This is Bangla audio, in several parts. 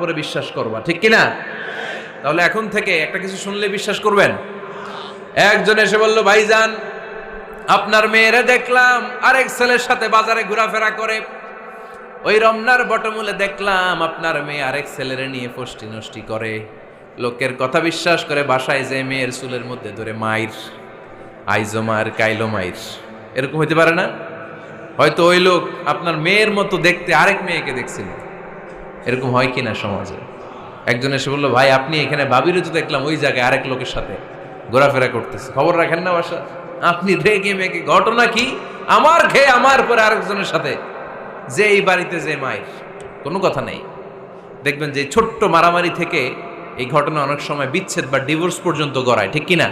তারপরে বিশ্বাস করবা, ঠিক কিনা? তাহলে এখন থেকে একটা কিছু শুনলে বিশ্বাস করবেন। একজন এসে বলল, ভাইজান আপনার মেয়েরা দেখলাম আরেক ছেলের সাথে বাজারে ঘোরাফেরা করে, ওই রমনার বটমূলে দেখলাম আপনার মেয়ে আরেক ছেলেরে নিয়ে ফষ্টি নষ্টি করে, লোকের কথা বিশ্বাস করে বাসায় যে মেয়ের চুলের মধ্যে ধরে মাইর, আইজো মার কাইলো মাইর। এরকম হইতে পারে না? হয়তো ওই লোক আপনার মেয়ের মতো দেখতে আরেক মেয়েকে দেখছিল। এরকম হয় কিনা সমাজে? একজন এসে বললো, ভাই আপনি এখানে ভাবিরও তো দেখলাম ওই জায়গায় আরেক লোকের সাথে ঘোরাফেরা করতেছে, খবর রাখেন না বাসা? আপনি রেগে মেগে, ঘটনা কি? আমার খেয়ে আমার পরে আরেকজনের সাথে, যে এই বাড়িতে যে মায়ের, কোনো কথা নেই। দেখবেন যে ছোট্ট মারামারি থেকে এই ঘটনা অনেক সময় বিচ্ছেদ বা ডিভোর্স পর্যন্ত গড়ায়, ঠিক কিনা?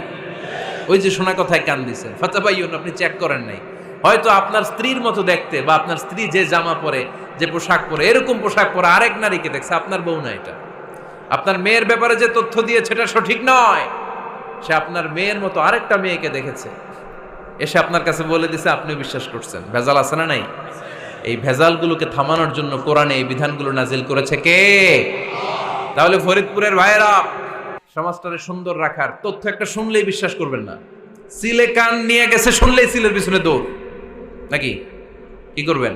ওই যে শোনা কথায় কান দিচ্ছেন, ফাতাবাইয়ুন, আপনি চেক করেন নাই। হয়তো আপনার স্ত্রীর মতো দেখতে বা আপনার স্ত্রী যে জামা পরে, যে পোশাক পরে, এরকম পোশাক পরে আরেক নারীকে দেখছে, আপনার বউ না এটা। আপনার মেয়ের ব্যাপারে যে তথ্য দিয়েছে এটা সঠিক নয়, সে আপনার মেয়ের মতো আরেকটা মেয়েকে দেখেছে, এসে আপনার কাছে বলে দিছে, আপনিও বিশ্বাস করছেন। ভেজাল আছে না নাই? এই ভেজালগুলোকে থামানোর জন্য কোরআনে এই বিধানগুলো নাজিল করেছে কে? তাহলে ফরিদপুরের ভাইয়েরা, সমাজটারে সুন্দর রাখার তথ্য একটা শুনলেই বিশ্বাস করবেন না। সিলে কান নিয়ে গেছে, শুনলেই সিলের পিছনে দৌড়, নাকি? কি করবেন?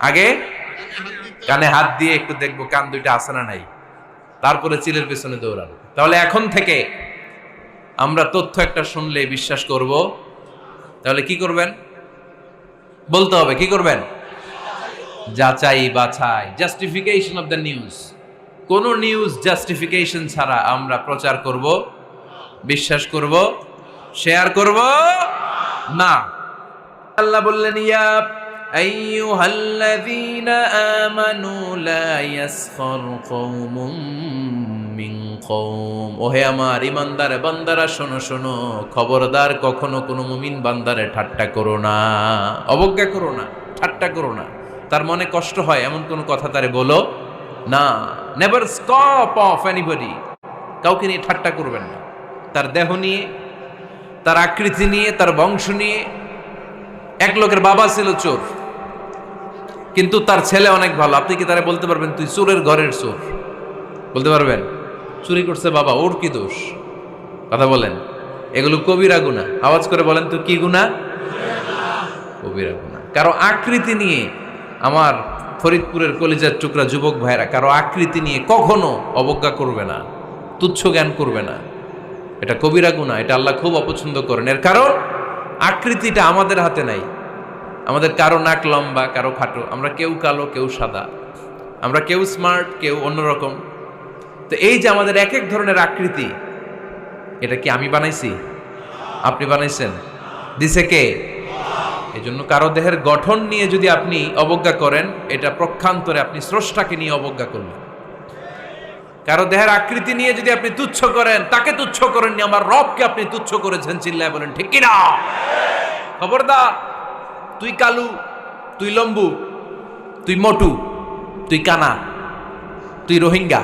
আগে কানে হাত দিয়ে একটু দেখবো কান দুইটা আছে না নাই, তারপরে চিলের পিছনে দৌড়ানো। তাহলে এখন থেকে আমরা তথ্য একটা শুনলেই বিশ্বাস করব। তাহলে কি করবেন? বলতে হবে কি করবেন? যাচাই বাছাই, জাস্টিফিকেশন অফ দ্য নিউজ। কোন নিউজ জাস্টিফিকেশন ছাড়া আমরা প্রচার করব, বিশ্বাস করব, শেয়ার করব না। আল্লাহ বললেন, ইয়া আইয়ুহাল্লাযীনা আমানু লা ইয়াসখার কওমুম মিন কওম। ওহে আমার ঈমানদার বান্দারা, শোনো শোনো, খবরদার কখনো কোনো মুমিন বান্দারে ঠাট্টা করো না, অবজ্ঞা করো না, ঠাট্টা করো না। তার মনে কষ্ট হয় এমন কোনো কথা তারে বলো না। Never stop of anybody. কাউকে নিয়ে ঠাট্টা করবেন না, তার দেহ নিয়ে, তার আকৃতি নিয়ে, তার বংশ নিয়ে। এক লোকের বাবা ছিল চোর, কিন্তু তার ছেলে অনেক ভালো। আপনি কি তারা বলতে পারবেন তুই চোরের ঘরের চোর? বলতে পারবেন? চুরি করছে বাবা, ওর কি দোষ? কথা বলেন। এগুলো কবিরা গুনাহ। আওয়াজ করে বলেন তো, কি গুনাহ? কবিরা গুনাহ। কারো আকৃতি নিয়ে, আমার ফরিদপুরের কলিজার টুকরা যুবক ভাইরা, কারো আকৃতি নিয়ে কখনো অবজ্ঞা করবে না, তুচ্ছ জ্ঞান করবে না। এটা কবিরা গুনাহ, এটা আল্লাহ খুব অপছন্দ করেন। এর কারণ আকৃতিটা আমাদের হাতে নাই। আমাদের কারো নাক লম্বা, কারো খাটো, আমরা কেউ কালো, কেউ সাদা, আমরা কেউ স্মার্ট, কেউ অন্যরকম। তো এই যে আমাদের এক এক ধরনের আকৃতি, এটা কি আমি বানাইছি? আপনি বানাইছেন? দিছে কে? এই জন্য কারো দেহের গঠন নিয়ে যদি আপনি অবজ্ঞা করেন, এটা প্রক্ষান্তরে আপনি স্রষ্টাকে নিয়ে অবজ্ঞা করলেন। কারো দেহের আকৃতি নিয়ে যদি আপনি তুচ্ছ করেন, তাকে তুচ্ছ করেননি, আমার রবকে আপনি তুচ্ছ করেছেন। চিল্লায় বলেন ঠিক কিনা? খবরদার, তুই কালু, তুই লম্বু, তুই মোটু, তুই কানা, তুই রোহিঙ্গা,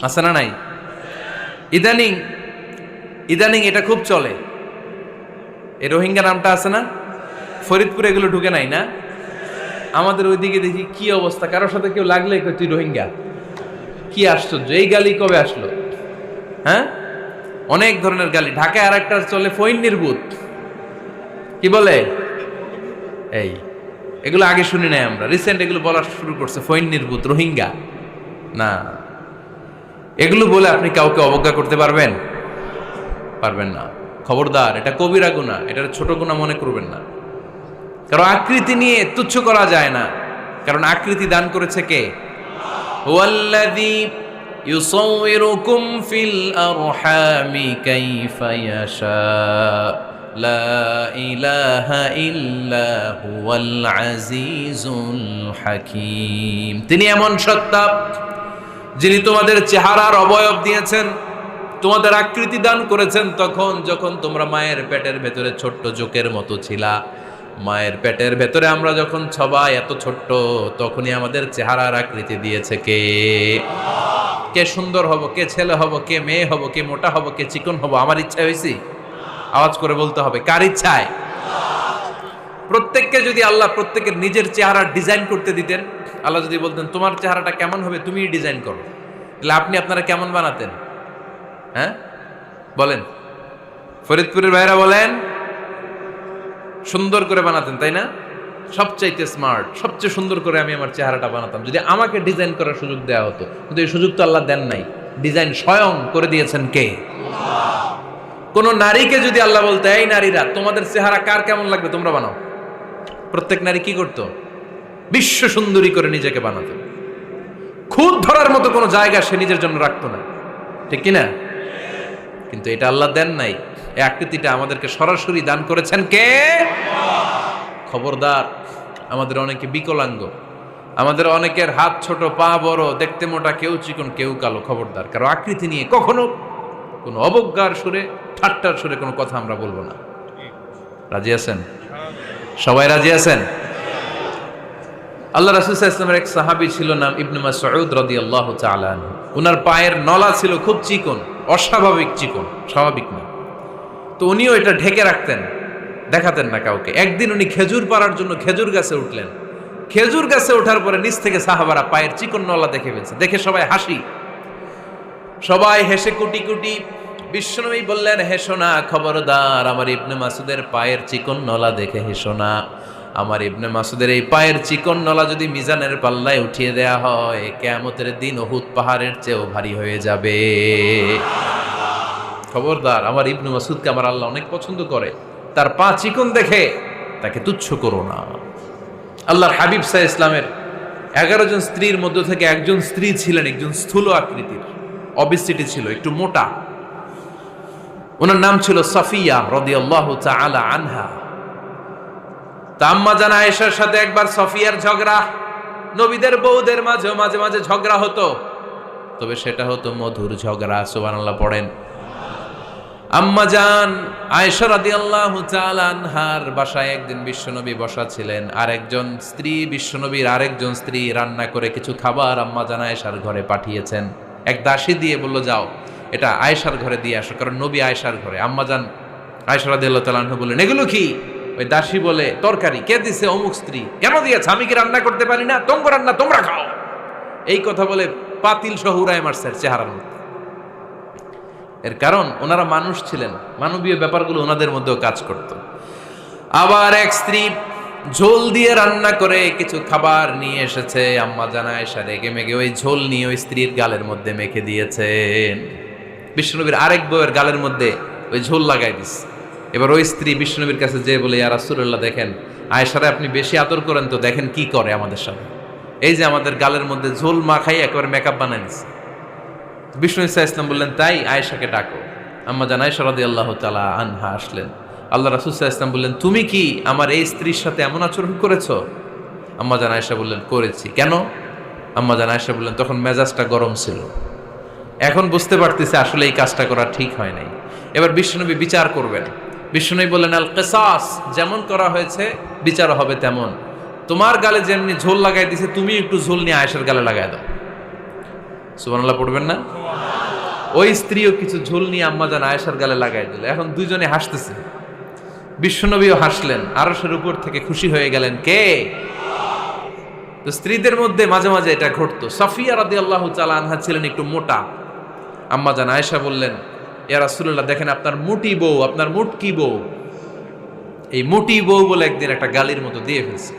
আছে না নাই? ইদানিং ইদানিং এটা খুব চলে। এই রোহিঙ্গা নামটা আছে না? ফরিদপুরে এগুলো ঢুকে নাই না? আমাদের ওইদিকে দেখি কি অবস্থা, কারোর সাথে কেউ লাগলে তুই রোহিঙ্গা। কি আশ্চর্য, এই গালি কবে আসলো? হ্যাঁ, অনেক ধরনের গালি। ঢাকায় আর একটা চলে ফইন নির্বুত, কি বলে? এই এগুলো আগে শুনি নাই আমরা, রিসেন্ট এগুলো বলা শুরু করছে। ফইন নির্বুত, রোহিঙ্গা না। এগুলো বলে আপনি কাউকে অবজ্ঞা করতে পারবেন? পারবেন না। খবরদার, এটা কবিরা গুনাহ, এটা ছোট গুনাহ মনে করবেন না। কারণ আকৃতি নিয়ে তুচ্ছ করা যায় না, কারণ আকৃতি দান করেছে কে? হুয়াল্লাযী ইউসাউইরুকুম ফিল আরহামি কাইফা ইয়াশা লা ইলাহা ইল্লা হুয়াল আজিজুল হাকীম। তিনি এমন সত্তা যিনি তোমাদের চেহারার অবয়ব দিয়েছেন, তোমাদের আকৃতি দান করেছেন তখন যখন তোমরা মায়ের পেটের ভেতরে ছোট্ট জোকের মতো ছিলা। মায়ের পেটের ভেতরে আমরা যখন সবাই এত ছোট্ট, তখনই আমাদের চেহারার আকৃতি দিয়েছে কে? কে সুন্দর হব, কে ছেলে হব, কে মেয়ে হব, কে মোটা হব, কে চিকন হব, আমার ইচ্ছা হয়েছি? আওয়াজ করে বলতে হবে, কার ইচ্ছায়? প্রত্যেককে যদি আল্লাহ প্রত্যেকের নিজের চেহারা ডিজাইন করতে দিতেন, আল্লাহ যদি বলতেন তোমার চেহারাটা কেমন হবে তুমি ডিজাইন করো, তাহলে আপনি আপনারা কেমন বানাতেন? হ্যাঁ বলেন, ফরিদপুরের ভাইরা বলেন, সুন্দর করে বানাতেন তাই না? সবচাইতে স্মার্ট, সবচেয়ে সুন্দর করে আমি আমার চেহারাটা বানাতাম যদি আমাকে ডিজাইন করার সুযোগ দেওয়া হতো। কিন্তু এই সুযোগ তো আল্লাহ দেন নাই। ডিজাইন স্বয়ং করে দিয়েছেন কে? কোন নারীকে যদি আল্লাহ বলতে এই নারীরা তোমাদের চেহারা কার কেমন লাগবে তোমরা বানাও, প্রত্যেক নারী কি করতো? বিশ্ব সুন্দরী করে নিজেকে বানাতো। খুদ ধরার মতো কোনো জায়গা সে নিজের জন্য রাখতো না, ঠিক কিনা? কিন্তু এটা আল্লাহ দেন নাই। এই আকৃতিটা আমাদেরকে সরাসরি দান করেছেন কে? খবরদার, আমাদের অনেকে বিকলাঙ্গ, আমাদের অনেকের হাত ছোট, পা বড়, দেখতে মোটা, কেউ চিকন কেউ কালো। খবরদার, কারো আকৃতি নিয়ে কখনো কোনো অবজ্ঞার সুরে, ঠাট্টার সুরে কোনো কথা আমরা বলবো না। রাজি আছেন? সবাই রাজি আছেন? আল্লাহ রাসূল সাল্লাল্লাহু আলাইহি ওয়াসাল্লামের এক সাহাবী ছিল, নাম ইবনে মাসউদ রাদিয়াল্লাহু তাআলা আনহু। ওনার পায়ের নলা ছিল খুব চিকন, অস্বাভাবিক চিকন, স্বাভাবিক না। তো উনিও এটা ঢেকে রাখতেন, দেখাতেন না কাউকে। একদিন উনি খেজুর পাড়ার জন্য খেজুর গাছে উঠলেন। খেজুর গাছে ওঠার পরে নিচ থেকে সাহাবারা পায়ের চিকন নলা দেখে ফেলছে। দেখে সবাই হাসি, সবাই হেসে কুটি কুটি। বিশ্বনবী বললেন, হেসো না, খবরদার, আমার ইবনে মাসুদের পায়ের চিকন নলা দেখে হেসো না। আমার ইবনে মাসুদের এই পায়ের চিকন নলা যদি মিজানের পাল্লায় উঠিয়ে দেয়া হয়, কিয়ামতের দিন উহুদ পাহাড়ের চেয়েও ভারী হয়ে যাবে। খবরদার, আমার ইবনে মাসুদকে আমার আল্লাহ অনেক পছন্দ করে, তার পা চিকন দেখে তাকে তুচ্ছ করো না। আল্লাহর হাবিব সাল্লাল্লাহু আলাইহি ইসলামের 11 জন স্ত্রীর মধ্য থেকে একজন স্ত্রী ছিলেন একজন স্থূল আকৃতির, অবিসিটি ছিল, একটু মোটা। ওনার নাম ছিল সাফিয়া রাদিয়াল্লাহু তাআলা আনহা। আম্মা জান আয়েশার সাথে একবার সাফিয়ার ঝগড়া। নবীদের বউদের মাঝে মাঝে মাঝে ঝগড়া হতো, তবে সেটা হতো মধুর ঝগড়া। সুবহানাল্লাহ পড়েন। আম্মা জান আয়েশা রাদিয়াল্লাহু তাআলা আনহার বাসায় একদিন বিশ্বনবী বসা ছিলেন। আরেকজন স্ত্রী, বিশ্বনবীর আরেকজন স্ত্রী রান্না করে কিছু খাবার আম্মা জান আয়েশার ঘরে পাঠিয়েছেন। এক দাসী দিয়ে বলল, যাও এটা আয়েশার ঘরে দিয়ে আসো, কারণ নবী আয়েশার ঘরে। আম্মা জান আয়েশা রাদিয়াল্লাহু তাআলা আনহা বললেন, এগুলো কি? ওই দাসী বলে, তরকারি। কে দিছে? অমুক স্ত্রী। কেন দিয়েছে? আমি কি রান্না করতে পারি না? তোমরা রান্না তোমরা খাও। এই কথা বলে পাতিল সহ উড়ায় মারছে চেহারার মধ্যে। এর কারণ ওনারা মানুষ ছিলেন, মানবীয় ব্যাপারগুলো ওনাদের মধ্যেও কাজ করত। আবার এক স্ত্রী ঝোল দিয়ে রান্না করে কিছু খাবার নিয়ে এসেছে। আম্মা জান আয়েশা রেগে মেগে ওই ঝোল নিয়ে ওই স্ত্রীর গালের মধ্যে মেখে দিয়েছেন। বিশ্বনবীর আরেক বউয়ের গালের মধ্যে ওই ঝোল লাগাই দিচ্ছে। এবার ওই স্ত্রী বিশ্বনবীর কাছে যেয়ে বলে, ইয়া রাসূলুল্লাহ, দেখেন আয়েশারে আপনি বেশি আদর করেন তো, দেখেন কি করে আমাদের সাথে। এই যে আমাদের গালের মধ্যে ঝোল মাখাই একেবারে মেকআপ বানাই দিচ্ছে। বিষ্ণু ইসা ইসলাম বললেন, তাই আয়েশাকে ডাকো। আম্মা জান আয়েশা রাদিয়াল্লাহু তাআলা আনহা আসলেন। আল্লাহ রাসূল সাল্লাল্লাহু আলাইহি ওয়াসাল্লাম বললেন, তুমি কি আমার এই স্ত্রীর সাথে এমন আচরণ করেছো? আম্মা জান আয়েশা বললেন, করেছি। কেন? আম্মা জান আয়েশা বললেন, তখন মেজাজটা গরম ছিল, এখন বুঝতে পারতেছি আসলে এই কাজটা করা ঠিক হয় নাই। এবার বিশ্বনবী বিচার করবেন। বিশ্বনবী বললেন, আল কিসাস, যেমন করা হয়েছে বিচার হবে তেমন। তোমার গালে যেমনি ঝোল লাগাই দিছে, তুমি একটু ঝোল নিয়ে আয়েশার গালে লাগাই দাও। সুবহানাল্লাহ পড়বেন না? ওই স্ত্রীও কিছু ঝোল নিয়ে আম্মা জান আয়েশার গালে লাগাই দিল। এখন দুইজনে হাসতেছে, বিশ্বনবীও হাসলেন, আরশের উপর থেকে খুশি হয়ে গেলেন কে? তো স্ত্রীদের মধ্যে মাঝে মাঝে এটা ঘটতো। সাফিয়া রাদিয়াল্লাহু তাআলা আনহা ছিলেন একটু মোটা। আম্মা জান আয়েশা বললেন, ইয়া রাসূলুল্লাহ, দেখেন আপনার মুটি বউ, আপনার মুটকি বউ, এই মুটি বউ বলে একদিন একটা গালির মতো দিয়ে ফেলছে।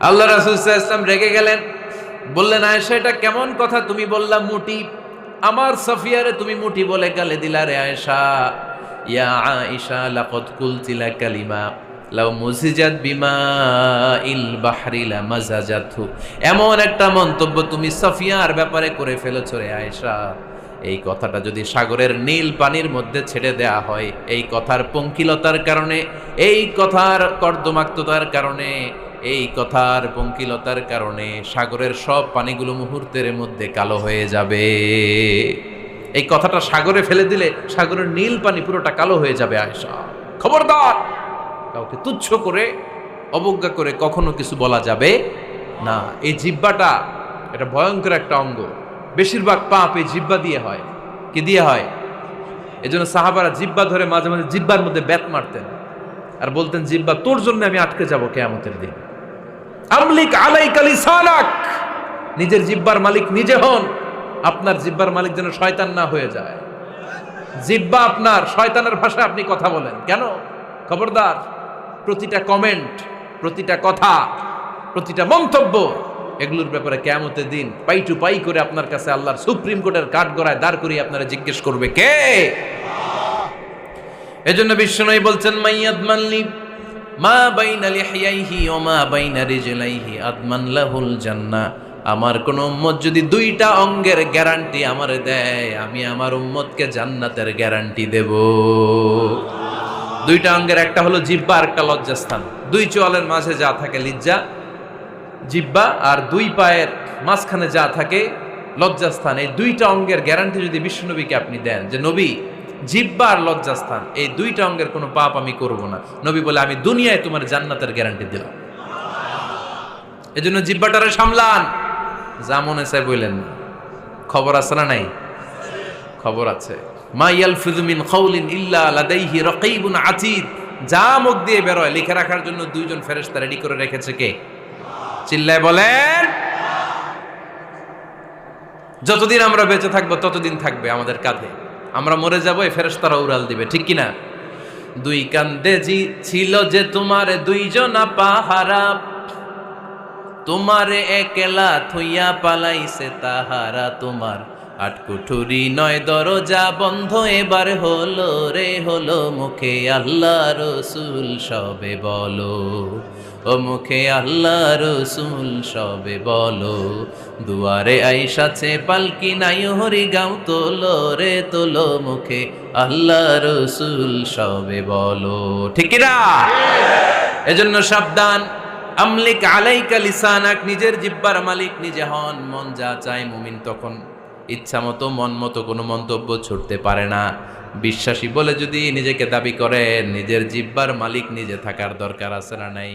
আল্লাহ রাসূল সাল্লাল্লাহু আলাইহি ওয়াসাল্লাম রেগে গেলেন, বললেন, আয়েশা এটা কেমন কথা তুমি বললা মুটি? আমার সাফিয়ারে তুমি মুটি বলে গালে দিলা রে আয়েশা। ইয়া আয়েশা লাকাদ কুলতি লা কালিমা লাউ মুজিজাত বিমা ইল বাহরি লা মাজাজাতহু। এমন একটা মন্তব্য তুমি সাফিয়ার ব্যাপারে করে ফেলেছো রে আয়েশা, এই কথাটা যদি সাগরের নীল পানির মধ্যে ছেড়ে দেয়া হয়, এই কথার পঙ্কিলতার কারণে, এই কথার কর্দমাক্ততার কারণে, এই কথার পঙ্কিলতার কারণে সাগরের সব পানিগুলো মুহূর্তের মধ্যে কালো হয়ে যাবে। এই কথাটা সাগরে ফেলে দিলে সাগরের নীল পানি পুরোটা কালো হয়ে যাবে। আয়েশা, খবরদার, কাউকে তুচ্ছ করে অবজ্ঞা করে কখনো কিছু বলা যাবে না। এই জিহ্বাটা এটা ভয়ঙ্কর একটা অঙ্গ। বেশিরভাগ পাপ এই জিহ্বা দিয়ে হয়। কি দিয়ে হয়? এজন্য সাহাবারা জিহ্বা ধরে মাঝে মাঝে জিহ্বার মধ্যে ব্যাত মারতেন আর বলতেন, জিহ্বা তোর জন্য আমি আটকে যাব কিয়ামতের দিন। আমলিক আলাইকা লিসানাক, নিজের জিহ্বার মালিক নিজে হন। আপনার জিহ্বার মালিক যেন শয়তান না হয়ে যায়। জিহ্বা আপনার, শয়তানের ভাষায় আপনি কথা বলেন কেন? খবরদার, প্রতিটা কমেন্ট, প্রতিটা কথা, প্রতিটা মন্তব্য, এগুলোর ব্যাপারে কিয়ামতের দিন পাই টু পাই করে আপনার কাছে আল্লাহর সুপ্রিম কোর্টের কাঠগড়ায় দাঁড় করিয়ে আপনারা জিজ্ঞেস করবে কে? এজন্য বিশ্বনবী বলছেন, মাইয়াদমানলি মা বাইনা লিহিয়াইহি ওয়া মা বাইনা রিজলাইহি আদমান লাহুল জান্নাহ। আমার কোন উম্মত যদি দুইটা অঙ্গের গ্যারান্টি আমারে দেয়, আমি আমার উম্মতকে জান্নাতের গ্যারান্টি দেব। দুইটা অঙ্গের, একটা হলো জিহ্বা আর একটা লজ্জাস্থান। দুই চোয়ালের মাঝে যা থাকে লিজ্জা, জিহ্বা, আর দুই পায়ের মাঝখানে যা থাকে লজ্জাস্থান। এই দুইটা অঙ্গের গ্যারান্টি যদি বিশ্বনবীকে আপনি দেন যে নবী জিহ্বা আর লজ্জাস্থান এই দুইটা অঙ্গের কোনো পাপ আমি করব না, নবী বলে আমি দুনিয়ায় তোমার জান্নাতের গ্যারান্টি দিলাম। এজন্য জিহ্বাটারে সামলান, যা মনে চায় বললেন না। খবর আছে না নাই? খবর আছে। মা ইয়ালফিযু মিন কাউলিন ইল্লা লাদাইহি রাকীবুন আতীদ। যা মুখ দিয়ে বের হয় লিখে রাখার জন্য দুইজন ফেরেশতা রেডি করে রেখেছে কে? চিল্লায় বলেন। যতদিন আমরা বেঁচে থাকবো ততদিন থাকবে আমাদের কাঁধে। আমরা মরে যাবো, এই ফেরেশতারা উড়াল দিবে, ঠিক কিনা? দুই কান্দে জি ছিল যে তোমার দুইজনা পাহারা, তোমারে একলা থইয়া পালাইছে তাহারা। তোমার আটকুঠুরি নয় দরজা বন্ধ এবার হলো রে হলো, মুখে আল্লাহ রসুল সবে বলো, ও মুখে আল্লাহ রসুল সবে বলো। দুয়ারে আইসাছে পালকি নাই হরি গাও তোলো রে তোলো, মুখে আল্লাহ রসুল সবে বলো, ঠিক না? এজন্য সাবধান। আমলিক আলাইকা লিসানাক, নিজের জিহ্বার মালিক নিজে হন। মন যা চায় মুমিন তখন ইচ্ছা মতো মন মতো কোনো মন্তব্য ছুটতে পারে না। বিশ্বাসী বলে যদি নিজেকে দাবি করেন, নিজের জিহ্বার মালিক নিজে থাকার দরকার আছে না নাই?